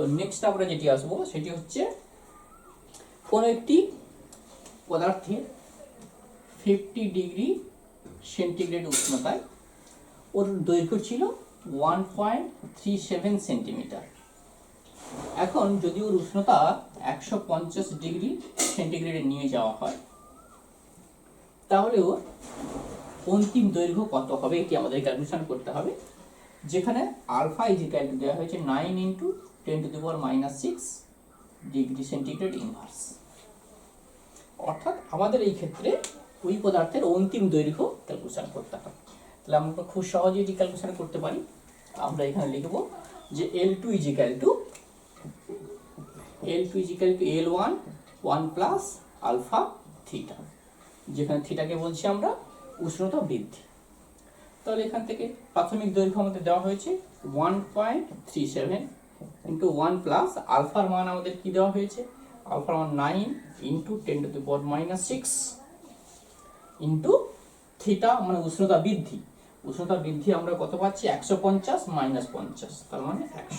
তো নেক্সট আমরা যেটি আসবো সেটি হচ্ছে কোনো একটি পদার্থের 50 ডিগ্রি সেন্টিগ্রেড উষ্ণতায় ওর দৈর্ঘ্য ছিল 1.37 সেন্টিমিটার। এখন যদি ওর উষ্ণতা 150 ডিগ্রি সেন্টিগ্রেডে নিয়ে যাওয়া হয় তাহলে ওর অন্তিম দৈর্ঘ্য কত হবে এটি আমাদের ক্যালকুলেশন করতে হবে, যেখানে আলফা ইজিক্যাল টু দেওয়া হয়েছে 9 × 10⁻⁶ ডিগ্রি সেন্টিগ্রেড ইনভার্স। অর্থাৎ আমাদের এই ক্ষেত্রে ওই পদার্থের অন্তিম দৈর্ঘ্য ক্যালকুলেশন করতে হবে। তাহলে আমরা খুব সহজেই এটি ক্যালকুলেশন করতে পারি। আমরা এখানে লিখব যে L2 is equal to L1 1 plus alpha theta, যেখানে থিটাকে বলছি আমরা উষ্ণতা বৃদ্ধি। তাহলে এখান থেকে প্রাথমিক দৈর্ঘ্য আমাদের দেওয়া হয়েছে 1.37 × 1 প্লাস আলফার মান আমাদের কি দেওয়া হয়েছে, আলফার মান 9 × 10⁻⁶ ইন্টু থিটা মানে উষ্ণতা বৃদ্ধি। উষ্ণতা বৃদ্ধি আমরা কত পাচ্ছি, 150 - 50, তার মানে 100।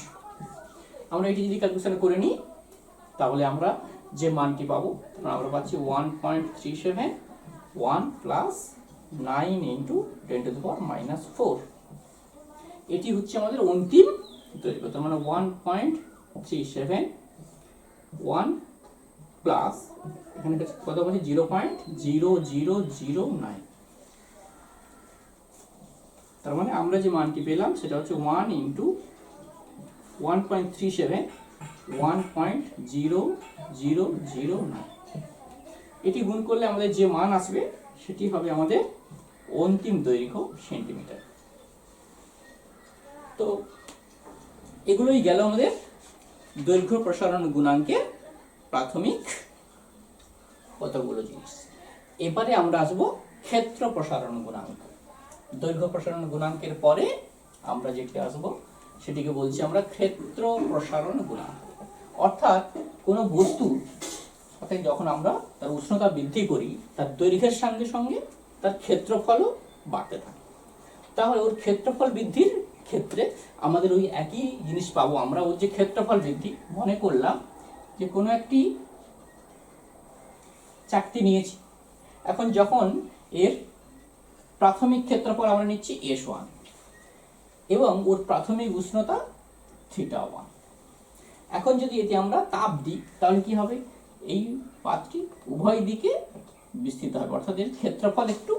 আমরা এটি যদি ক্যালকুলেশন করে নিই তাহলে আমরা যে মানটি পাবো আমরা পাচ্ছি 1.37 1 প্লাস 9 × 10⁻⁴। এটি হচ্ছে আমাদের অন্তিম দৈর্ঘ্য। তার মানে 1.37 1 প্লাস এখানে কত বলছি 0.0009। তার মানে আমরা যে মানটি পেলাম সেটা হচ্ছে 1 × 1.37 1.0009। এটি গুণ করলে আমাদের যে মান আসবে সেটি হবে আমাদের অন্তিম দৈর্ঘ্য সেন্টিমিটার। তো এগুলোই গেল আমাদের দৈর্ঘ্য প্রসারণ গুণাঙ্কের প্রাথমিক কতগুলো জিনিস। এবারে আমরা আসবো ক্ষেত্র প্রসারণ গুণাঙ্ক। দৈর্ঘ্য প্রসারণ গুণাঙ্কের পরে আমরা যেটি আসবো সেটিকে বলছি আমরা ক্ষেত্র প্রসারণ গুণাঙ্ক। অর্থাৎ কোনো বস্তু যখন আমরা তার উষ্ণতা বৃদ্ধি করি তার দৈর্ঘ্যের সঙ্গে সঙ্গে তার ক্ষেত্রফলও বাড়তে থাকে। তাহলে ওর ক্ষেত্রফল বৃদ্ধির ক্ষেত্রে আমাদের ওই একই জিনিস পাবো আমরা। ওর যে ক্ষেত্রফল বৃদ্ধি, মনে করলাম যে কোনো একটি চাকতি নিয়েছি, এখন যখন এর প্রাথমিক ক্ষেত্রফল আমরা নিচ্ছি S1 এবং ওর প্রাথমিক উষ্ণতা θ1। এখন যদি এতে আমরা তাপ দিই তাহলে কি হবে, এই পাতটি উভয় দিকে বিস্তৃত হবে, অর্থাৎ এর ক্ষেত্রফল একটু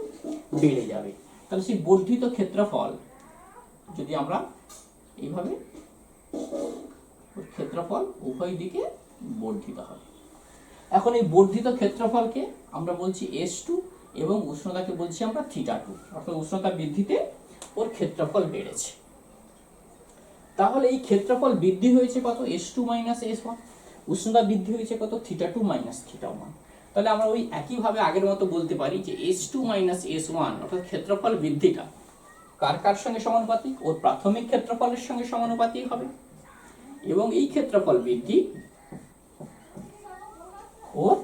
বেড়ে যাবে। তাহলে সেই বর্ধিত ক্ষেত্রফল যদি আমরা এইভাবে, ক্ষেত্রফল উভয় দিকে বর্ধিত হবে। এখন এই বর্ধিত ক্ষেত্রফলকে আমরা বলছি S2 এবং উষ্ণতাকে বলছি আমরা θ2, অর্থাৎ উষ্ণতা বৃদ্ধিতে ওর ক্ষেত্রফল বেড়েছে। তাহলে এই ক্ষেত্রফল বৃদ্ধি হয়েছে কত, S2 - S1, উষ্ণতা বৃদ্ধি হয়েছে কত, θ2 - θ1। তাহলে আমরা ওই একইভাবে আগের মতো বলতে পারি যে S2 - S1 অর্থাৎ ক্ষেত্রফল বৃদ্ধিটা কার কার সঙ্গে সমানুপাতিক, ওর প্রাথমিক ক্ষেত্রফলের সঙ্গে সমানুপাতিক হবে এবং এই ক্ষেত্রফল বৃদ্ধি ওর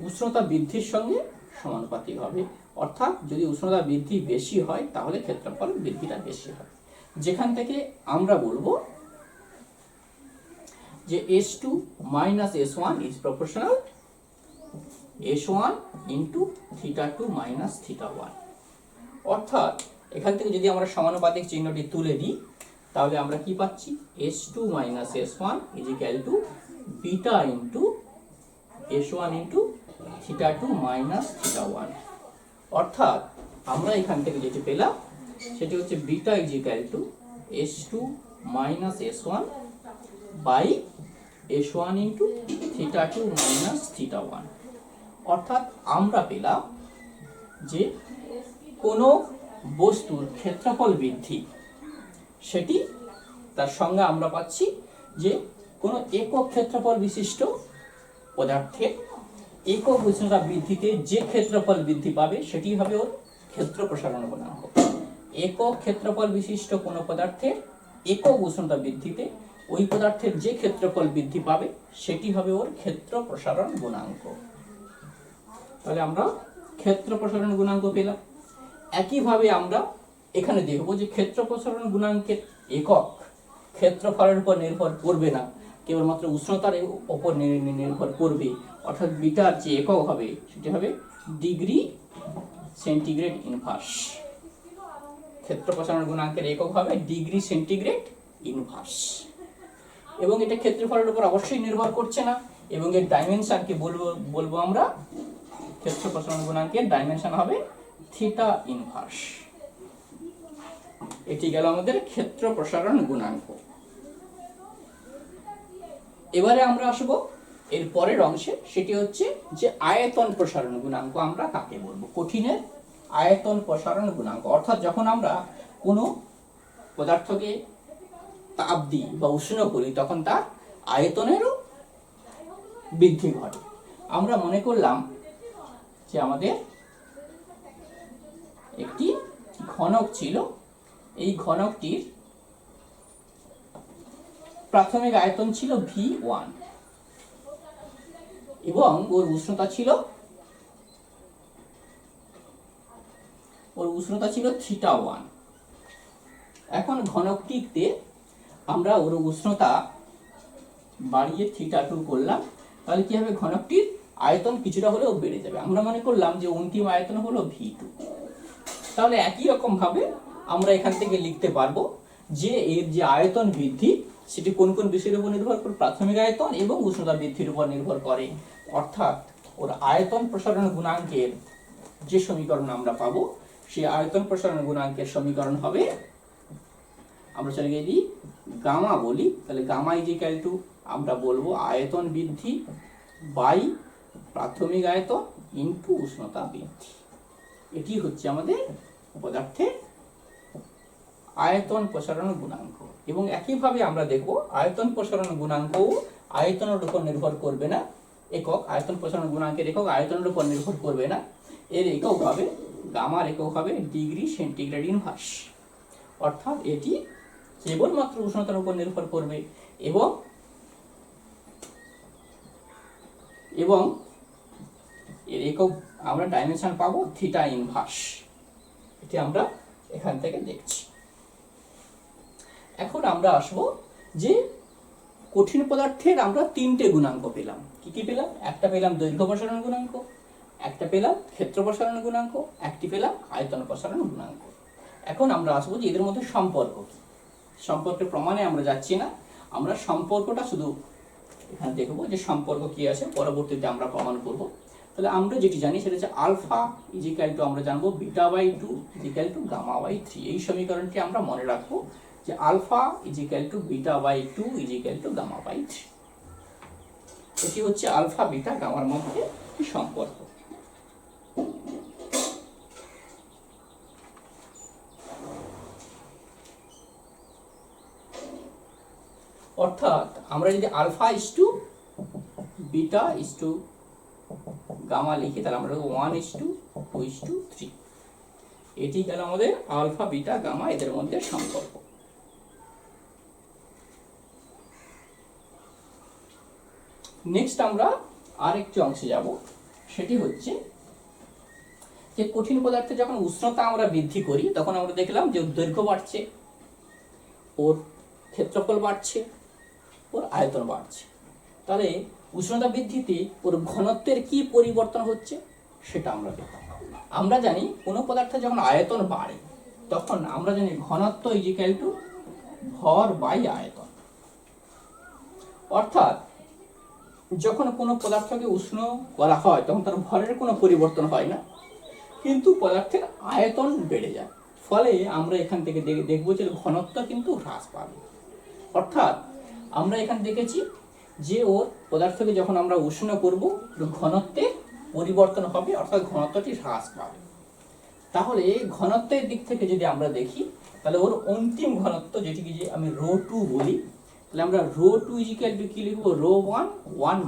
উষ্ণতা বৃদ্ধির সঙ্গে সমানুপাতিক হবে। অর্থাৎ যদি উষ্ণতা বৃদ্ধি বেশি হয় তাহলে ক্ষেত্রফল বৃদ্ধিটা বেশি হবে। যেখান থেকে আমরা বলবো যে S2 - S1 is proportional S1 × θ2 - θ1। অর্থাৎ এখান থেকে যদি আমরা সমানুপাতিক চিহ্নটি তুলে দিই তাহলে আমরা কি পাচ্ছি, S2 - S1 = বিটা × S1 × θ2 - θ1। অর্থাৎ আমরা এখান থেকে যেটি পেলাম সেটি হচ্ছে beta = S2 - S1 by S1 × θ2 - θ1। অর্থাৎ আমরা পেলাম যে কোনো বস্তুর ক্ষেত্রফল বৃদ্ধি সেটি তার সঙ্গে আমরা পাচ্ছি যে কোনো একক ক্ষেত্রফল বিশিষ্ট পদার্থের একক উষ্ণতা বৃদ্ধিতে যে ক্ষেত্রফল বৃদ্ধি পাবে সেটি হবে ওর ক্ষেত্র প্রসারণ গুণাঙ্ক। একক ক্ষেত্রফল বিশিষ্ট কোনো পদার্থের একক উষ্ণতা বৃদ্ধিতে ওই পদার্থের যে ক্ষেত্রফল বৃদ্ধি পাবে সেটি হবে ওর ক্ষেত্র প্রসারণ গুণাঙ্ক। তাহলে আমরা ক্ষেত্র প্রসারণ গুণাঙ্ক পেলাম। একইভাবে আমরা এখানে দেখব যে ক্ষেত্র প্রসারণ গুণাঙ্কের একক ক্ষেত্রফলের উপর নির্ভর করবে না, কেবলমাত্র উষ্ণতার ওপর নির্ভর করবে, অর্থাৎ বিটার যে একক হবে সেটি হবে ডিগ্রি সেন্টিগ্রেড ইনভার্স। ক্ষেত্র প্রসারণ গুণাঙ্কের একক হবে ডিগ্রি সেন্টিগ্রেড ইনভার্স, এবং এটা ক্ষেত্রফলের উপর অবশ্যই নির্ভর করছে না, এবং এর ডাইমেনশনকে বলবো আমরা, ক্ষেত্র প্রসারণ গুণাঙ্কের ডাইমেনশন হবে থিটা ইনভার্স। এটি গেল আমাদের ক্ষেত্র প্রসারণ গুণাঙ্ক। এবারে আমরা আসব এর পরের অংশে, সেটি হচ্ছে যে আয়তন প্রসারণ গুণাঙ্ক আমরা কাকে বলবো। কঠিনের আয়তন প্রসারণ গুণাঙ্ক, অর্থাৎ যখন আমরা কোনো পদার্থকে তাপ দিই বা উষ্ণ করি তখন তার আয়তনেরও বৃদ্ধি ঘটে। আমরা মনে করলাম যে আমাদের একটি ঘনক ছিল, এই ঘনকটির প্রাথমিক আয়তন ছিল V1 এবং ওর উষ্ণতা ছিল θ1। এখন ঘনকটিতে আমরা ওর উষ্ণতা বাড়িয়ে θ2 করলাম, তাহলে কি হবে, ঘনকটির আয়তন কিছুটা হলেও বেড়ে যাবে। আমরা মনে করলাম যে অন্তিম আয়তন হলো V2। তাহলে একই রকম ভাবে আমরা এখান থেকে লিখতে পারবো যে এর যে আয়তন বৃদ্ধি সেটি কোন কোন বিষয়ের উপর নির্ভর করে, প্রাথমিক আয়তন এবং উষ্ণতা বৃদ্ধির উপর নির্ভর করে। অর্থাৎ ওর আয়তন প্রসারণ গুণাঙ্কের যে সমীকরণ আমরা পাবো, সেই আয়তন প্রসারণ গুণাঙ্কের সমীকরণ হবে, আমরা চলে গেছি গামা বলি, তাহলে গামা ইজিক্যাল টু আমরা বলবো আয়তন বৃদ্ধি বাই প্রাথমিক আয়তন ইনটু উষ্ণতা বৃদ্ধি। এটি হচ্ছে আমাদের পদার্থের আয়তন প্রসারণ গুণাঙ্ক। এবং একইভাবে আমরা দেখব আয়তন প্রসারণ গুণাঙ্কও আয়তনের উপর নির্ভর করবে না, একক আয়তন প্রসারণ গুণাঙ্কের একক আয়তনের উপর নির্ভর করবে না, এর একক হবে গামার একক হবে ডিগ্রি সেন্টিগ্রেড ইনভার্স। অর্থাৎ এটি কেবলমাত্র উষ্ণতার উপর নির্ভর করবে এবং এর একক আমরা ডাইমেনশন পাবো থিটা ইনভার্স। এটি আমরা এখান থেকে দেখছি। এখন আমরা আসব যে কঠিন পদার্থের আমরা তিনটে গুণাঙ্ক পেলাম। কি কি পেলাম? একটা পেলাম দৈর্ঘ্য প্রসারণ গুণাঙ্ক, একটা পেলাম ক্ষেত্র প্রসারণ গুণাঙ্ক, একটি পেলাম আয়তন প্রসারণ গুণাঙ্ক। এখন আমরা আসবো যে এদের মধ্যে সম্পর্ক কি। সম্পর্কের প্রমাণে আমরা যাচ্ছি না, আমরা সম্পর্কটা শুধু এখানে দেখবো যে সম্পর্ক কি আছে, পরবর্তীতে আমরা প্রমাণ করব। তাহলে আমরা যেটি জানি সেটা হচ্ছে আলফা ইজিক্যাল টু আমরা জানবো beta by 2 is equal to gamma by 3। এই সমীকরণটি আমরা মনে রাখবো যে alpha is equal to beta by 2 is equal to gamma by 3। এটি হচ্ছে আলফা বিটা গামার মধ্যে সম্পর্ক। অর্থাৎ আমরা যদি alpha is to beta is to gamma লিখি, তাহলে আমরা 1:2:3। এটি গেল আমাদের আলফা বিটা গামা এদের মধ্যে সম্পর্ক। নেক্সট আমরা আরেকটি অংশে যাব, সেটি হচ্ছে যে কঠিন পদার্থে যখন উষ্ণতা আমরা বৃদ্ধি করি তখন আমরা দেখলাম যে দৈর্ঘ্য বাড়ছে, ওর ক্ষেত্রফল বাড়ছে, ওর আয়তন বাড়ছে। তাহলে উষ্ণতা বৃদ্ধিতে ওর ঘনত্বের কি পরিবর্তন হচ্ছে সেটা আমরা দেখব। আমরা জানি কোনো পদার্থে যখন আয়তন বাড়ে তখন আমরা জানি ঘনত্ব ইজিক্যাল টু ভর বাই আয়তন। অর্থাৎ যখন কোনো পদার্থকে উষ্ণ করা হয় তখন তার ভরের কোনো পরিবর্তন হয় না, কিন্তু পদার্থের আয়তন বেড়ে যায়। ফলে আমরা এখান থেকে দেখব যে ঘনত্ব কিন্তু হ্রাস পাবে। অর্থাৎ আমরা এখানে দেখেছি যে ওর পদার্থকে যখন আমরা উষ্ণ করব ঘনত্বের পরিবর্তন হবে, অর্থাৎ ঘনত্বটি হ্রাস পাবে। তাহলে ঘনত্বের দিক থেকে যদি আমরা দেখি তাহলে ওর অন্তিম ঘনত্ব, যেটিকে যে আমি ρ2 বলি, তাহলে আমরা ρ2 ইজিক্যাল টু কি লিখব, ρ1 1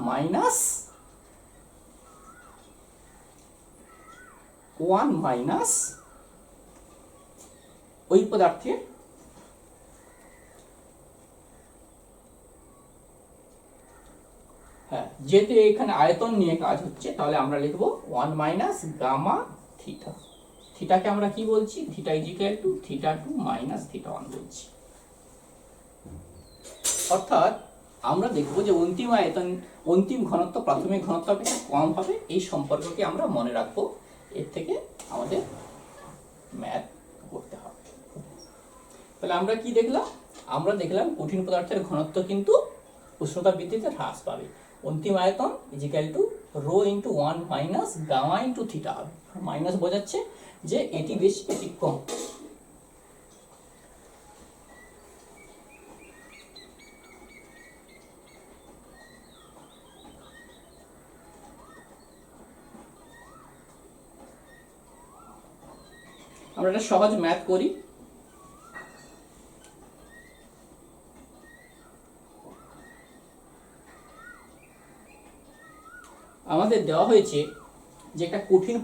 মাইনাস ওই পদার্থের যেহেতু এখানে আয়তন নিয়ে কাজ হচ্ছে তাহলে আমরা লিখব 1 মাইনাস গামা থিটা। থিটাকে আমরা কি বলছি, থিটা ইজিক্যাল টু θ2 মাইনাস θ1 বলছি। অর্থাৎ আমরা দেখব যে অন্তিম আয়তন, অন্তিম ঘনত্ব প্রাথমিক ঘনত্ব অপেক্ষা কম হবে। এই সম্পর্ককে আমরা মনে রাখবো, এর থেকে আমাদের ম্যাথ করতে হবে। তাহলে আমরা কি দেখলাম? আমরা দেখলাম কঠিন পদার্থের ঘনত্ব কিন্তু উষ্ণতা বৃদ্ধিতে হ্রাস পাবে। অন্তিম আয়তন is equal to rho into 1 minus gamma into theta হবে। মাইনাস বোঝাচ্ছে যে এটি বেশি এটি কম। আমরা একটা সহজ ম্যাথ করি। আমাদের দেওয়া হয়েছে যে একটা কঠিন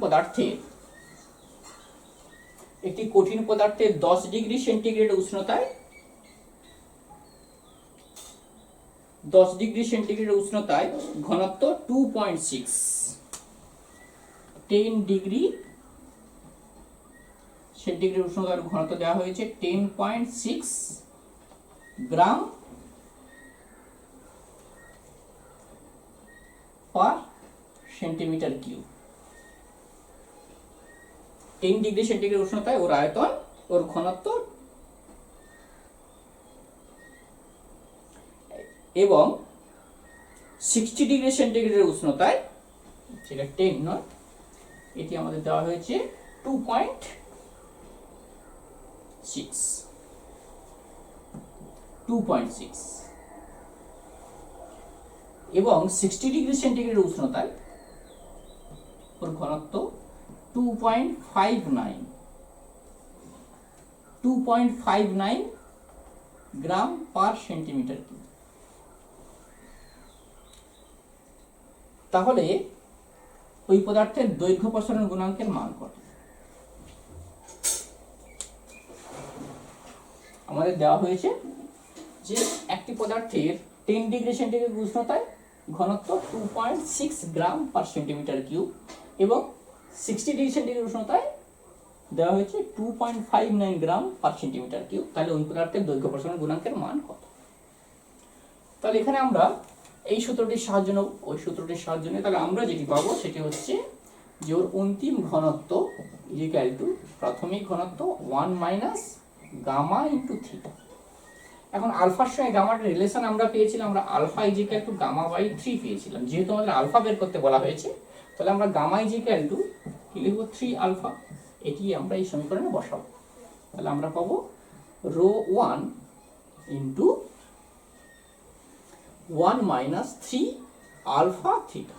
পদার্থের 10 ডিগ্রি সেন্টিগ্রেড উষ্ণতায় 10 ডিগ্রি সেন্টিগ্রেড উষ্ণতায় ঘনত্ব 2.6, 10 ডিগ্রি সেন্টিগ্রেড উষ্ণতার ঘনত্ব দেওয়া হয়েছে 10.6 gram per centimetre cube. 10 degree centigrade উষ্ণতায় ওর আয়তন, ওর ঘনত্ব, এবং 60 ডিগ্রি সেন্টিগ্রেডের উষ্ণতায়, সেটা 10 নয়, এটি আমাদের দেওয়া হয়েছে 2.6 এবং 60 ডিগ্রি সেন্টিগ্রেড উষ্ণতায় ওর ঘনত্ব 2.59 গ্রাম পার সেন্টিমিটার কিউব। তাহলে ওই পদার্থের দৈর্ঘ্য প্রসারণ গুণাঙ্কের মান কত? আমাদের দেওয়া হয়েছে যে একটি পদার্থের 10 ডিগ্রি সেন্টিগ্রেড উষ্ণতায় ঘনত্ব 2.6 গ্রাম পার সেন্টিমিটার কিউব এবং 60 ডিগ্রি সেন্টিগ্রেড উষ্ণতায় দেওয়া হয়েছে 2.59 গ্রাম পার সেন্টিমিটার কিউব। তাহলে ওই পদার্থের দৈর্ঘ্য প্রসারণ গুণাঙ্কের মান কত? তাহলে এখানে আমরা এই সূত্রটির সাহায্য নেব, ওই সূত্রটির সাহায্য নিয়ে তাহলে আমরা যেটি পাবো সেটি হচ্ছে যে ওর অন্তিম ঘনত্ব ইজিক্যাল টু প্রাথমিক ঘনত্ব 1 মাইনাস গামা ইন্টু থিটা। এখন আলফার সঙ্গে গামার রিলেশন আমরা পেয়েছিলাম, আমরা alpha is equal to gamma by 3 পেয়েছিলাম। যেহেতু আমাদের আলফা বের করতে বলা হয়েছে, তাহলে আমরা গামা ইজিক্যাল টু কি লিখব? 3 আলফা। এটি আমরা এই সমীকরণে বসাবো। তাহলে আমরা পাবো rho 1 into 1 minus 3 alpha theta,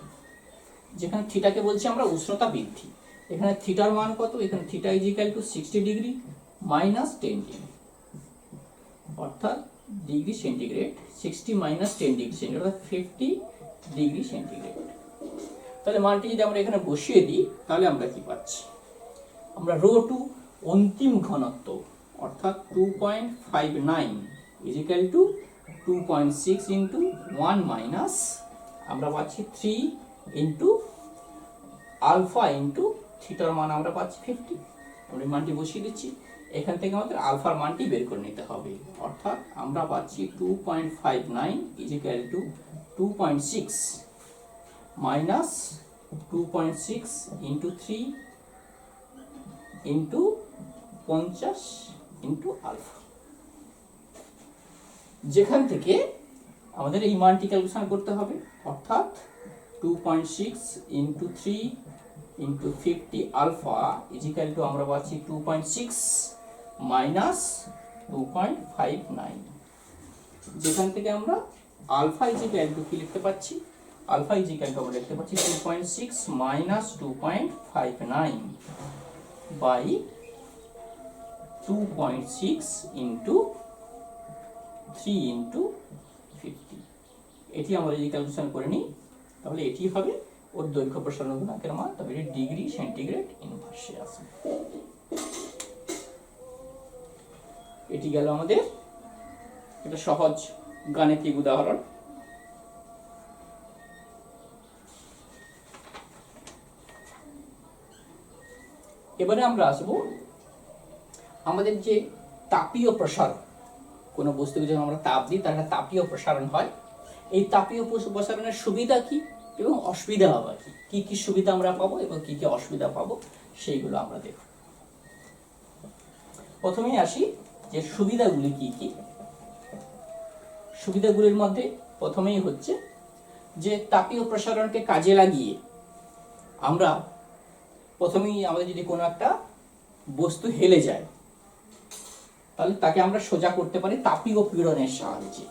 যেখানে থিটাকে বলছি আমরা উষ্ণতা বৃদ্ধি। এখানে থিটার মান কত? এখানে theta is equal to 60 degree minus 10 degree, অর্থাৎ degree centigrade 60 minus 10 degree centigrade, অর্থাৎ 50 ডিগ্রি সেন্টিগ্রেড। তাহলে মানটি যদি আমরা এখানে বসিয়ে দিই তাহলে আমরা কি পাচ্ছি? আমরা রো 2 অন্তিম ঘনত্ব অর্থাৎ 2.59 ইজিক্যাল টু 2.6 ইন্টু 1 মাইনাস আমরা পাচ্ছি 3 ইন্টু আলফা ইন্টু থিটার মান আমরা পাচ্ছি 50। আমরা মানটি বসিয়ে দিচ্ছি। এখান থেকে আমাদের আলফার মানটি বের করে নিতে হবে, অর্থাৎ আমরা পাচ্ছি 2.59 is equal to 2.6 minus 2.6 into 3 into 50 into alpha. যেখান থেকে আমাদের এই মানটি ক্যালকুলেশন করতে হবে, অর্থাৎ 2.6 into 3 into 50 alpha is equal to আমরা পাচ্ছি 2.6 মাইনাস 2.59। যেখান থেকে আমরা আলফা ইজিক্যাল টু কি লিখতে পাচ্ছি? আলফা ইজিক্যাল টু আমরা লিখতে পাচ্ছি 2.6 মাইনাস 2.59 বাই 2.6 ইন্টু 3 ইন্টু 50। এটি আমরা যদি ক্যালকুলেশন করে নিই তাহলে এটি হবে ওর দৈর্ঘ্য প্রসারণ গুণাঙ্কের মান। তবে এটি ডিগ্রি সেন্টিগ্রেড ইনভার্সে আসবে। এটি গেল আমাদের একটা সহজ গাণিতিক উদাহরণ। এবারে আমরা আসব আমাদের যে তাপীয় প্রসারণ। কোনো বস্তুকে যখন আমরা তাপ দিই তার একটা তাপীয় প্রসারণ হয়। এই তাপীয় প্রসারণের সুবিধা কি এবং অসুবিধা আবার কি কি সুবিধা আমরা পাবো এবং কি কি অসুবিধা পাবো সেইগুলো আমরা দেখব। প্রথমেই আসি যে সুবিধাগুলি কি কি। সুবিধাগুলির মধ্যে প্রথমেই হচ্ছে যে তাপীয় প্রসারণকে কাজে লাগিয়ে আমরা প্রথমেই আমাদের যদি কোনো একটা বস্তু হেলে যায় তাহলে তাকে আমরা সোজা করতে পারি তাপীয় পীড়নের সাহায্যে।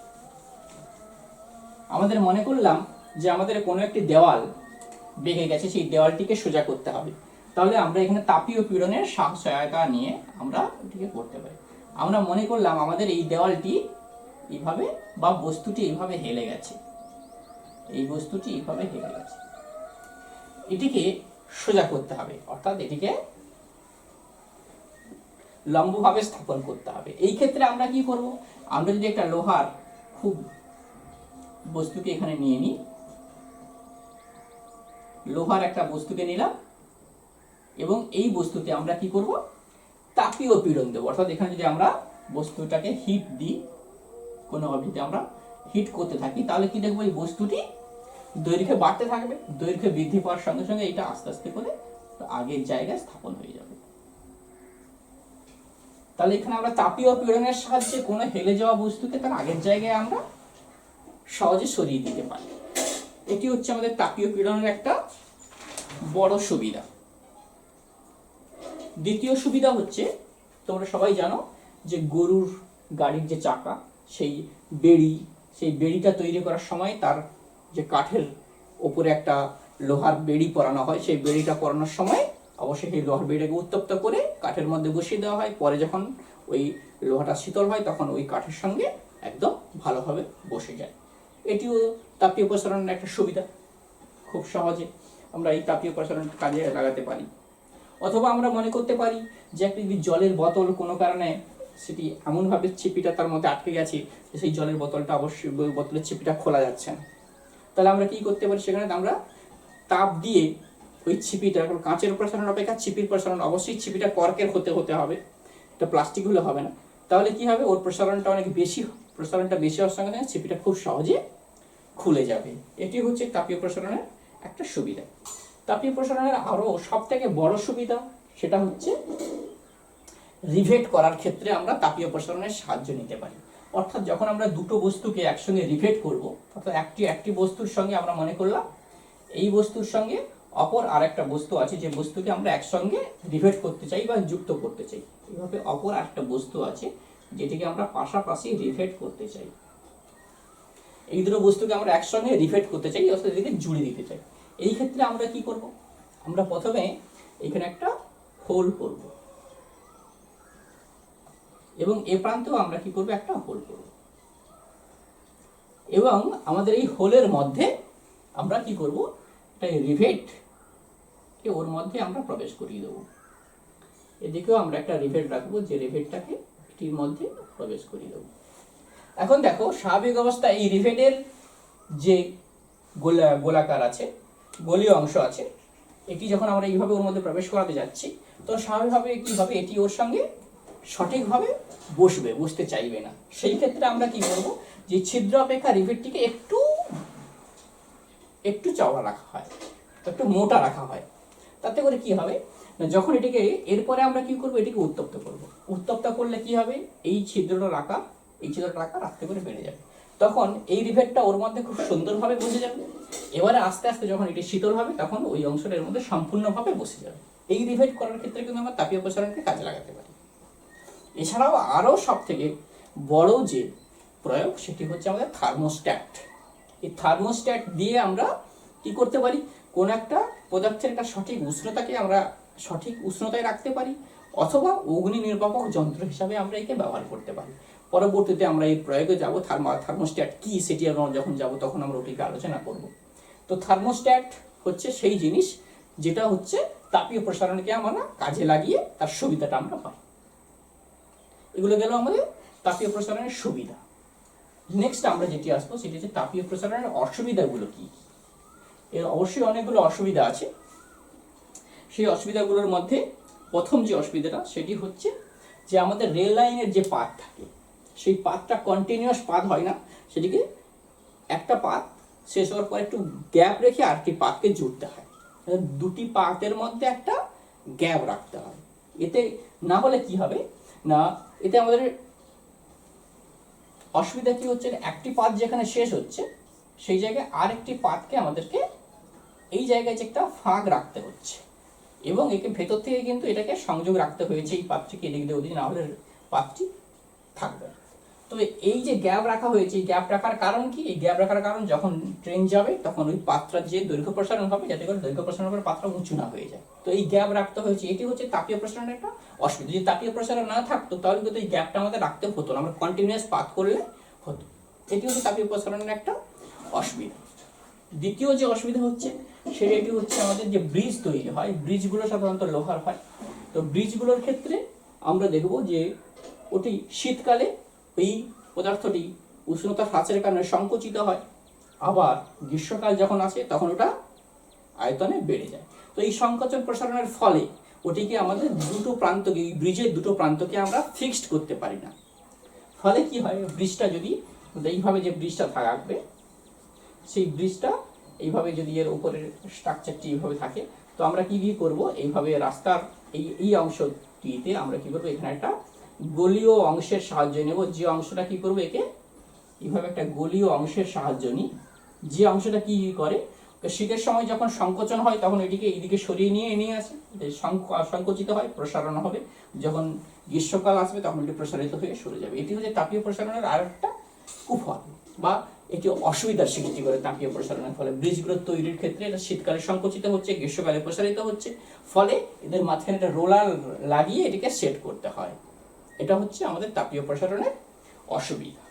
আমাদের মনে করলাম যে আমাদের কোনো একটি দেওয়াল বেঁকে গেছে, সেই দেওয়ালটিকে সোজা করতে হবে, তাহলে আমরা এখানে তাপীয় পীড়নের সহায়তা নিয়ে আমরা এটিকে করতে পারি। আমরা মনে করলাম আমাদের এই দেওয়ালটি এইভাবে বা বস্তুটি এইভাবে হেলে গেছে, এই বস্তুটি এইভাবে হেলে গেছে, এটিকে সোজা করতে হবে, অর্থাৎ এটিকে লম্বভাবে স্থাপন করতে হবে। এই ক্ষেত্রে আমরা কি করব, আমরা যদি একটা লোহার খুব বস্তুকে এখানে নিয়ে নিই, লোহার একটা বস্তুকে নিলাম এবং এই বস্তুতে আমরা কি করব, তাপীয় পীড়ন দেবো। অর্থাৎ এখানে যদি আমরা বস্তুটাকে হিট দিই, কোনো অবস্থাতে আমরা হিট করতে থাকি, তাহলে কি দেখবো এই বস্তুটি দৈর্ঘ্যে বাড়তে থাকবে, দৈর্ঘ্যে বৃদ্ধি পাওয়ার সঙ্গে সঙ্গে এটা আস্তে আস্তে করে আগের জায়গায় স্থাপন হয়ে যাবে। তাহলে এখানে আমরা তাপীয় পীড়নের সাহায্যে কোনো হেলে যাওয়া বস্তুকে তার আগের জায়গায় আমরা সহজে সরিয়ে দিতে পারি। এটি হচ্ছে আমাদের তাপীয় পীড়নের একটা বড় সুবিধা। দ্বিতীয় সুবিধা হচ্ছে, তোমরা সবাই জানো যে গরুর গাড়ির যে চাকা, সেই বেড়িটা তৈরি করার সময় তার যে কাঠের ওপরে একটা লোহার বেড়ি পরানো হয়, সেই বেড়িটা পরানোর সময় অবশ্যই সেই লোহার বেড়িটাকে উত্তপ্ত করে কাঠের মধ্যে বসিয়ে দেওয়া হয়। পরে যখন ওই লোহাটা শীতল হয় তখন ওই কাঠের সঙ্গে একদম ভালোভাবে বসে যায়। এটিও তাপীয় প্রসারণের একটা সুবিধা, খুব সহজে আমরা এই তাপীয় প্রসারণ কাজে লাগাতে পারি। অথবা আমরা মনে করতে পারি যে একটি জলের বোতল কোনো কারণে সেটি এমনভাবে ছিপিটা তার মধ্যে আটকে গেছে যে সেই জলের বোতলটা অবশ্যই বোতলের ছিপিটা খোলা যাচ্ছে না, তাহলে আমরা কি করতে পারি, সেখানে আমরা তাপ দিয়ে ওই ছিপিটা, কাঁচের প্রসারণ অপেক্ষা ছিপির প্রসারণ, অবশ্যই ছিপিটা কর্কের হতে হবে, এটা প্লাস্টিক হলে হবে না। তাহলে কি হবে, ওর প্রসারণটা অনেক বেশি, প্রসারণটা বেশি হওয়ার সঙ্গে সঙ্গে ছিপিটা খুব সহজে খুলে যাবে। এটি হচ্ছে তাপীয় প্রসারণের একটা সুবিধা। তাপীয় প্রসারণের আরো সব থেকে বড় সুবিধা সেটা হচ্ছে রিভেট করার ক্ষেত্রে আমরা তাপীয় প্রসারণের সাহায্য নিতে পারি। অর্থাৎ যখন আমরা দুটো বস্তুকে একসঙ্গে রিভেট করব, অর্থাৎ একটি বস্তুর সঙ্গে আমরা মনে করলাম এই বস্তুর সঙ্গে অপর আরেকটা বস্তু আছে, যে বস্তুকে আমরা একসঙ্গে রিভেট করতে চাই বা যুক্ত করতে চাই। এইভাবে অপর আরেকটা বস্তু আছে যেটিকে আমরা পাশাপাশি রিভেট করতে চাই। এই দুটো বস্তুকে আমরা একসঙ্গে রিভেট করতে চাই, অর্থাৎ এদিকে জুড়ে দিতে চাই। এই ক্ষেত্রে আমরা কি করব, আমরা প্রথমে এখানে একটা হোল করব এবং এ প্রান্তেও আমরা কি করব, একটা হোল করব এবং আমাদের এই হোলের মধ্যে আমরা কি করব, একটা রিভেট কে ওর মধ্যে আমরা প্রবেশ করিয়ে দেবো। এদিকেও আমরা একটা রিভেট রাখবো, যে রিভেটটাকে এটির মধ্যে প্রবেশ করিয়ে দেবো। এখন দেখো, স্বাভাবিক অবস্থায় এই রিভেটের যে গোলাকার আছে, গোলীয় অংশ আছে, এটি যখন আমরা এইভাবে ওর মধ্যে প্রবেশ করাতে যাচ্ছি, তো স্বাভাবিকভাবে কি হবে, এটি ওর সঙ্গে সঠিকভাবে বসতে চাইবে না। সেই ক্ষেত্রে আমরা কি করব, যে ছিদ্র অপেক্ষা রিভেটটিকে একটু চওড়া রাখা হয়, একটু মোটা রাখা হয়। তাতে করে কি হবে, যখন এটিকে এরপরে আমরা কি করব, এটিকে উত্তপ্ত করব। উত্তপ্ত করলে কি হবে, এই ছিদ্রটা আস্তে করে বেড়ে যাবে, তখন এই রিভেটটা ওর মধ্যে খুব সুন্দরভাবে বসে যাবে। এবারে আস্তে আস্তে যখন এটি শীতল হবে তখন ওই অংশটা এর মধ্যে সম্পূর্ণভাবে বসে যাবে। এই রিভেট করার ক্ষেত্রে কিন্তু আমরা তাপীয় প্রসারণকে কাজে লাগাতে পারি। এছাড়াও আরও সব থেকে বড় যে প্রয়োগ সেটি হচ্ছে আমাদের থার্মোস্ট্যাট। এই থার্মোস্ট্যাট দিয়ে আমরা কি করতে পারি, কোন একটা পদার্থের একটা সঠিক উষ্ণতাকে আমরা সঠিক উষ্ণতায় রাখতে পারি, অথবা অগ্নি নির্বাপক যন্ত্র হিসাবে আমরা একে ব্যবহার করতে পারি। পরবর্তীতে আমরা এই প্রয়োগে যাব, থার্মোস্ট্যাট কি সেটি আমরা যখন যাব তখন আমরা ওটিকে আলোচনা করব। তো থার্মোস্ট্যাট হচ্ছে সেই জিনিস যেটা হচ্ছে তাপীয় প্রসারণকে আমরা কাজে লাগিয়ে তার সুবিধাটা আমরা পাই। এগুলো গেল আমাদের তাপীয় প্রসারণের সুবিধা। নেক্সট আমরা যেটি আসবো সেটি হচ্ছে তাপীয় প্রসারণের অসুবিধাগুলো কি। এর অবশ্যই অনেকগুলো অসুবিধা আছে। সেই অসুবিধাগুলোর মধ্যে প্রথম যে অসুবিধাটা সেটি হচ্ছে যে আমাদের রেল লাইনের যে পাত থাকে, সেই পাতটা কন্টিনিউয়াস পাত হয় না, সেটিকে একটা পাত শেষ হওয়ার পর একটু গ্যাপ রেখে আরেকটি পাতকে জুড়তে হয়, দুটি পাতের মধ্যে একটা গ্যাপ রাখতে হয়। এতে না হলে কি হবে না, এতে আমাদের অসুবিধা কি হচ্ছে, একটি পাত যেখানে শেষ হচ্ছে সেই জায়গায় আরেকটি পাতকে আমাদেরকে এই জায়গায় যে একটা ফাঁক রাখতে হচ্ছে, এবং একে ভেতর থেকে কিন্তু এটাকে সংযোগ রাখতে হয়েছে এই পাতটিকে এদিক দিয়ে ওদিক, না হলে পাতটি থাকবে। তবে এই যে গ্যাপ রাখা হয়েছে, এই গ্যাপ রাখার কারণ কি? এই গ্যাপ রাখার কারণ যখন ট্রেন যাবে তখন ওই পাত্রার যে দৈর্ঘ্য প্রসারণ হবে, যাতে করে দৈর্ঘ্য প্রসারণ করে পাত্রা উঁচু না হয়ে যায়, তো এই গ্যাপ রাখতে হয়েছে। এটি হচ্ছে তাপীয় প্রসারণের একটা অসুবিধা। যদি তাপীয় প্রসারণ না থাকতো তাহলে কিন্তু এই গ্যাপটা আমাদের রাখতে হতো না, আমরা কন্টিনিউয়াস পাত করলে হতো। এটি হচ্ছে তাপীয় প্রসারণের একটা অসুবিধা। দ্বিতীয় যে অসুবিধা হচ্ছে সেটি হচ্ছে আমাদের যে ব্রিজ তৈরি হয়, ব্রিজগুলো সাধারণত লোহার হয়। তো ব্রিজগুলোর ক্ষেত্রে আমরা দেখব যে ওটি শীতকালে এই পদার্থটি উষ্ণতা হ্রাসের কারণে সংকুচিত হয়, আবার গ্রীষ্মকাল যখন আসে তখন ওটা আয়তনে বেড়ে যায়। তো এই সংকোচন প্রসারণের ফলে ওটিকে আমাদের দুটো প্রান্তকে, ব্রিজের দুটো প্রান্তকে আমরা ফিক্সড করতে পারি না। ফলে কি হয়, ব্রিজটা যদি এইভাবে যে ব্রিজটা থাকবে, সেই ব্রিজটা এইভাবে যদি এর উপরের স্ট্রাকচারটি এইভাবে থাকে, তো আমরা কি করব, এইভাবে রাস্তার এই অংশটিতে আমরা কি করব, এখানে একটা গলীয় অংশের সাহায্য নেব। যে অংশটা কি করব, একে এইভাবে একটা গলীয় অংশের সাহায্য নিই, যে অংশটা কি করে, শীতের সময় যখন সংকোচন হয় তখন এটিকে এইদিকে সরিয়ে নিয়ে আসে, সংকুচিত হয়, প্রসারণ হবে। যখন গ্রীষ্মকাল আসবে তখন এটি প্রসারিত হয়ে সরে যাবে। এটি হচ্ছে তাপীয় প্রসারণের আরেকটা কুফল বা এটি অসুবিধার সৃষ্টি করে। তাপীয় প্রসারণের ফলে ব্রিজগুলো তৈরির ক্ষেত্রে এটা শীতকালে সংকুচিত হচ্ছে, গ্রীষ্মকালে প্রসারিত হচ্ছে, ফলে এদের মাঝখানে একটা রোলার লাগিয়ে এটিকে সেট করতে হয়। এটা হচ্ছে আমাদের তাপীয় প্রসারণের অসুবিধা।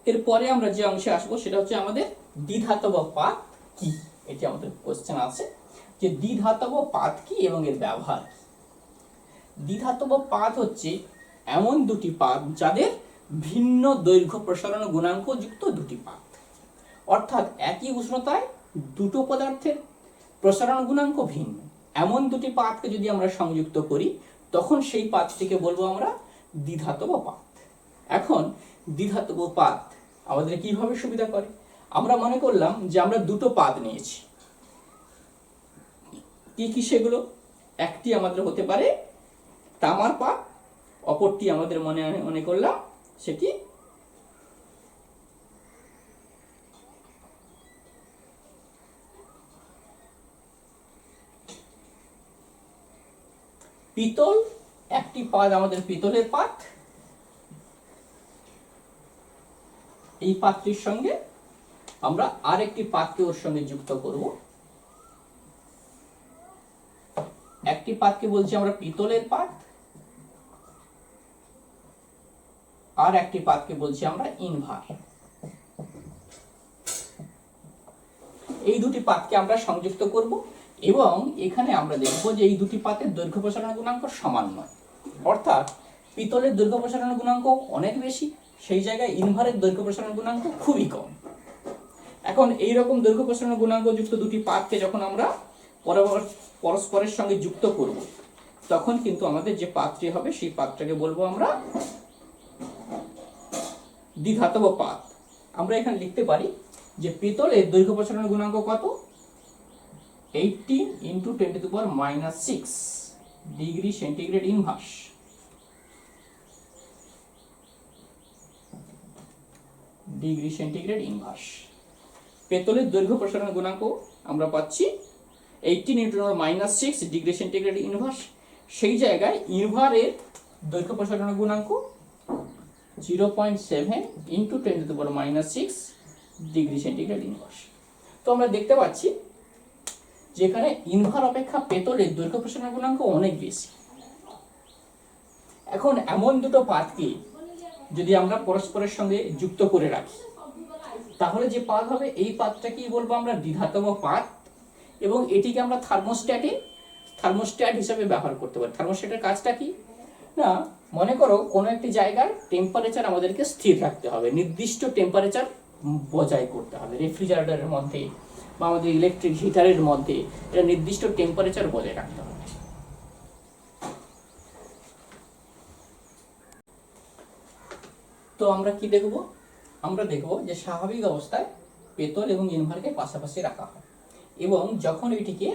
এরপরে আমরা যে অংশে আসবো সেটা হচ্ছে আমাদের দ্বিধাতব পাত কি। এটি আমাদের কোশ্চেন আছে যে দ্বিধাতব পাত কি এবং এর ব্যবহার কি। দ্বিধাতব পাত হচ্ছে এমন দুটি পাত যাদের ভিন্ন দৈর্ঘ্য প্রসারণ গুণাঙ্ক যুক্ত দুটি পাত, অর্থাৎ একই উষ্ণতায় দুটো পদার্থের প্রসারণ গুণাঙ্ক ভিন্ন। এমন দুটি পাতকে যদি আমরা সংযুক্ত করি তখন সেই পাতটিকে বলবো আমরা দ্বিধাতব পাত। এখন দ্বিধাতব পাত আমাদের কিভাবে সুবিধা করে, আমরা মনে করলাম যে আমরা দুটো পাত নিয়েছি, কি কি সেগুলো, একটি আমাদের হতে পারে তামার পাত, অপরটি আমাদের মনে করলাম সেটি পিতল। একটি পাত আমাদের পিতলের পাত, এই পাতটির সঙ্গে আমরা আরেকটি পাতকে ওর সঙ্গে যুক্ত করব। একটি পাতকে বলছি আমরা পিতলের পাত, আর একটি পাতকে বলছি আমরা ইনভার। এই দুটি পাতকে আমরা সংযুক্ত করব এবং এখানে আমরা দেখব যে এই দুটি পাতের দৈর্ঘ্য প্রসারণ গুণাঙ্ক সমান নয়, অর্থাৎ পিতলের দৈর্ঘ্য প্রসারণ গুণাঙ্ক অনেক বেশি, সেই জায়গায় ইনভারের দৈর্ঘ্য প্রসারণ গুণাঙ্ক খুবই কম। এখন এই রকম দৈর্ঘ্য প্রসারণ গুণাঙ্ক যুক্ত দুটি পাতকে যখন আমরা পরস্পরের সঙ্গে যুক্ত করব তখন কিন্তু আমাদের যে পাতটি হবে সেই পাতটাকে বলবো আমরা দ্বিধাতব পাত। আমরা এখানে লিখতে পারি যে পিতলের দৈর্ঘ্য প্রসারণ গুণাঙ্ক কত, 18 × 10⁻⁶ degree centigrade inverse. Degree centigrade inverse পেতলের দৈর্ঘ্য প্রসারণ গুণাঙ্ক আমরা পাচ্ছি 18 × 10⁻⁶ ডিগ্রি সেন্টিগ্রেড ইনভার্স। সেই জায়গায় ইনভারের দৈর্ঘ্য প্রসারণ গুণাঙ্ক 0.7 × 10⁻⁶ ডিগ্রি সেন্টিগ্রেড ইনভার্স। তো আমরা দেখতে পাচ্ছি যেখানে ইনভার অপেক্ষা পেতলের দৈর্ঘ্য প্রসারণ গুণাঙ্ক অনেক বেশি। এখন এমন দুটো পাতকে যদি আমরা পরস্পরের সঙ্গে যুক্ত করে রাখি তাহলে যে পাত হবে এই পাতটাকেই বলবো আমরা দ্বিধাতব পাত, এবং এটিকে আমরা থার্মোস্ট্যাট হিসেবে ব্যবহার করতে পারি। থার্মোস্ট্যাটের কাজটা কি না, মনে করো কোনো একটি জায়গার টেম্পারেচার আমাদেরকে স্থির রাখতে হবে, নির্দিষ্ট টেম্পারেচার বজায় করতে হবে। রেফ্রিজারেটরের মধ্যে বা আমাদের ইলেকট্রিক হিটারের মধ্যে এটা নির্দিষ্ট টেম্পারেচার বজায় রাখতে হবে। তো আমরা কি দেখব আমরা দেখব যে স্বাভাবিক অবস্থায় পেতল এবং ইনভারকে পাশাপাশি রাখা হয় এবং যখন এটিকে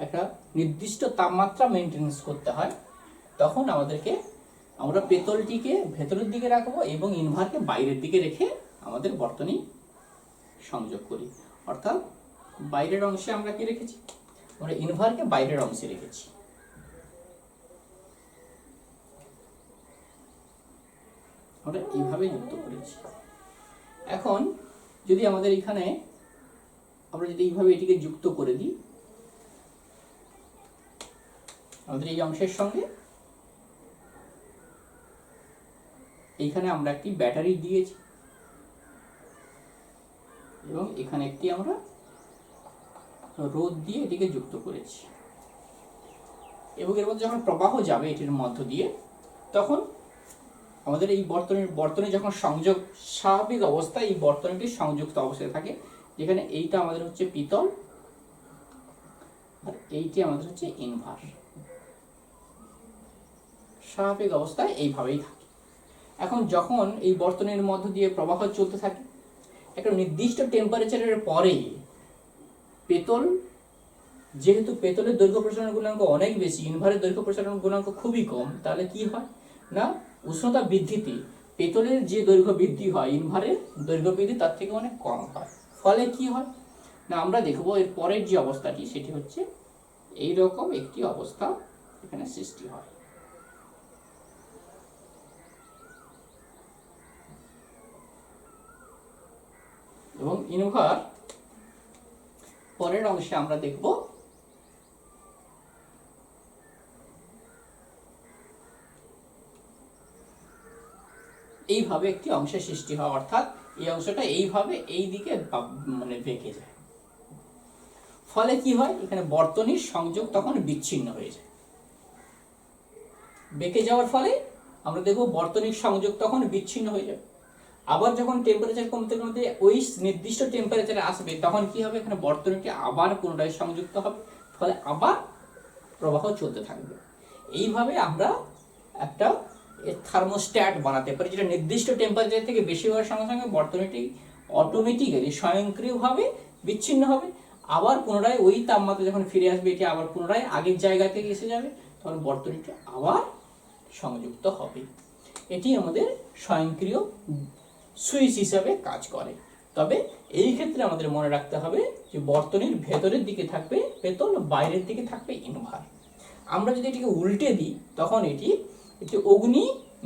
একটা নির্দিষ্ট তাপমাত্রা মেনটেনেন্স করতে হয় তখন আমরা পেতলটিকে ভেতরের দিকে রাখবো এবং ইনভারকে বাইরের দিকে রেখে আমাদের বর্তনী সংযোগ করি। অর্থাৎ বাইরের অংশে আমরা কি রেখেছি, আমরা ইনভারকে বাইরের অংশে রেখেছি। আমরা এইভাবে যুক্ত করেছি। এখন যদি আমাদের এখানে আমরা যদি এইভাবে এটিকে যুক্ত করে দিই আমাদের এই অংশের সঙ্গে, এইখানে আমরা একটি ব্যাটারি দিয়েছি এবং এখানে একটি আমরা রোধ দিয়ে এটিকে যুক্ত করেছি এবং এর মধ্যে যখন প্রবাহ যাবে এটির মধ্য দিয়ে তখন আমাদের এই বর্তনী যখন সংযোগ স্বাভাবিক অবস্থায় এই বর্তনীটি সংযুক্ত অবস্থায় থাকে, যেখানে এইটা আমাদের হচ্ছে পিতল আর এইটি আমাদের হচ্ছে ইনভার। স্বাভাবিক অবস্থায় এইভাবেই থাকে। এখন যখন এই বর্তনীর মধ্য দিয়ে প্রবাহ চলতে থাকে একটা নির্দিষ্ট টেম্পারেচারের পরে পেতল, যেহেতু পেতলের দৈর্ঘ্য প্রসারণ গুণাঙ্ক অনেক বেশি, ইনভারের দৈর্ঘ্য প্রসারণ গুণাঙ্ক খুবই কম, তাহলে কি হয় না উষ্ণতা বৃদ্ধিতে পেতলের যে দৈর্ঘ্য বৃদ্ধি হয় ইনভারের দৈর্ঘ্য বৃদ্ধি তার থেকে অনেক কম হয়। ফলে কি হয় না আমরা দেখবো এর পরের যে অবস্থাটি সেটি হচ্ছে এইরকম একটি অবস্থা এখানে সৃষ্টি হয়। এবং ইনভার পরের অংশে আমরা দেখব এইভাবে একটি অংশের সৃষ্টি হয়, অর্থাৎ এই অংশটা এইভাবে এই দিকে মানে বেঁকে যায়। ফলে কি হয় এখানে বর্তনীর সংযোগ তখন বিচ্ছিন্ন হয়ে যায়। বেঁকে যাওয়ার ফলে আমরা দেখব বর্তনীর সংযোগ তখন বিচ্ছিন্ন হয়ে যাবে। আবার যখন টেম্পারেচার কমতে কমতে ওই নির্দিষ্ট টেম্পারেচারে আসবে তখন কি হবে এখানে বর্তনীটি আবার পুনরায় সংযুক্ত হবে, ফলে আবার প্রবাহ চলতে থাকবে। এইভাবে আমরা একটা থার্মোস্ট্যাট বানাতে পারি যেটা নির্দিষ্ট টেম্পারেচার থেকে বেশি হওয়ার সঙ্গে সঙ্গে বর্তনীটি অটোমেটিক্যালি স্বয়ংক্রিয়ভাবে বিচ্ছিন্ন হবে, আবার পুনরায় ওই তাপমাত্রা যখন ফিরে আসবে এটি আবার পুনরায় আগের জায়গা থেকে এসে যাবে, তখন বর্তনীটি আবার সংযুক্ত হবে। এটি আমাদের স্বয়ংক্রিয় সুইচ হিসাবে কাজ করে। তবে এই ক্ষেত্রে আমাদের মনে রাখতে হবে যে বর্তনীর ভেতরের দিকে থাকবে পেতল, বাইরের দিকে থাকবে ইনভার। আমরা যদি এটিকে উল্টে দিই তখন এটি একটি অগ্নি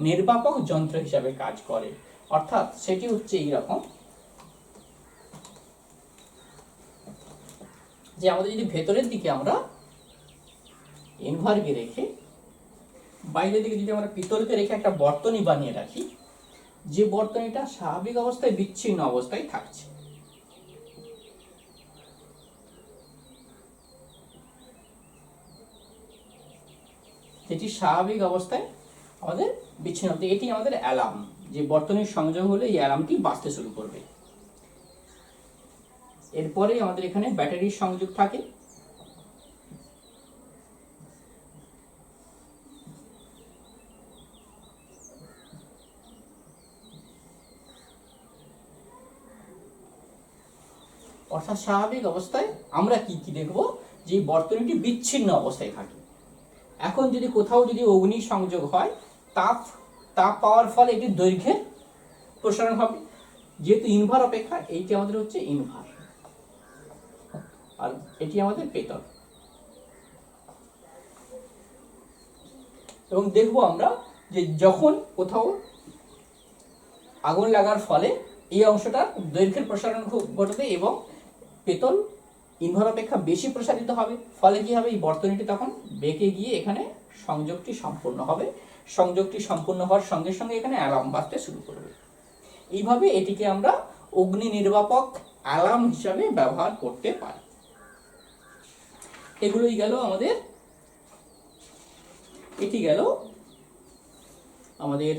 নির্বাপক যন্ত্র হিসাবে কাজ করে। অর্থাৎ সেটি হচ্ছে এইরকম যে আমাদের যদি ভেতরের দিকে আমরা ইনভারকে রেখে বাইরের দিকে যদি আমরা পিতলকে রেখে একটা বর্তনী বানিয়ে রাখি, যে বর্তনীটা স্বাভাবিক অবস্থায় বিচ্ছিন্ন অবস্থায় থাকছে, যেটি স্বাভাবিক অবস্থায় আমাদের বিচ্ছিন্ন, এটি আমাদের অ্যালার্ম, যে বর্তনীর সংযোগ হলে এই অ্যালার্মটি বাজতে শুরু করবে। এরপরে আমাদের এখানে ব্যাটারির সংযোগ থাকে, অর্থাৎ স্বাভাবিক অবস্থায় আমরা কি কি দেখব যে বর্তনীটি বিচ্ছিন্ন অবস্থায় থাকে। এখন যদি কোথাও যদি অগ্নি সংযোগ হয় তাপ পাওয়ার ফলে এটির দৈর্ঘ্যের প্রসারণ হবে, যেহেতু ইনভার অপেক্ষা এইটি আমাদের হচ্ছে ইনভার আর এটি আমাদের পেতল। এবং দেখব আমরা যে যখন কোথাও আগুন লাগার ফলে এই অংশটা দৈর্ঘ্যের প্রসারণ ঘটবে এবং পেতল ইনভার অপেক্ষা বেশি প্রসারিত হবে, ফলে কি হবে এই বর্তনীটি তখন বেঁকে গিয়ে এখানে সংযোগটি সম্পূর্ণ হবে। সংযোগটি সম্পূর্ণ হওয়ার সঙ্গে সঙ্গে এখানে অ্যালার্ম বাজতে শুরু করবে। এইভাবে এটিকে আমরা অগ্নি নির্বাপক অ্যালার্ম হিসাবে ব্যবহার করতে পারি। এগুলোই গেল আমাদের, এটি গেল আমাদের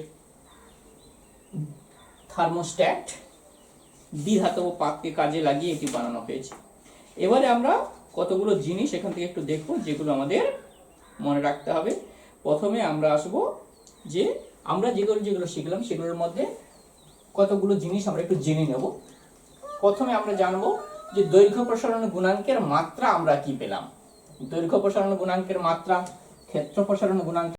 থার্মোস্ট্যাট, দ্বিধাতব পাতকে কাজে লাগিয়ে এটি বানানো হয়েছে। এবারে আমরা কতগুলো জিনিস এখান থেকে একটু দেখব যেগুলো আমাদের মনে রাখতে হবে। প্রথমে আমরা আসব যে আমরা যেগুলো শিখলাম সেগুলোর মধ্যে কতগুলো জিনিস আমরা একটু জেনে নেব। প্রথমে আমরা জানবো যে দৈর্ঘ্য প্রসারণ গুণাঙ্কের মাত্রা আমরা কি পেলাম। দৈর্ঘ্য প্রসারণ গুণাঙ্কের মাত্রা, ক্ষেত্র প্রসারণ গুণাঙ্ক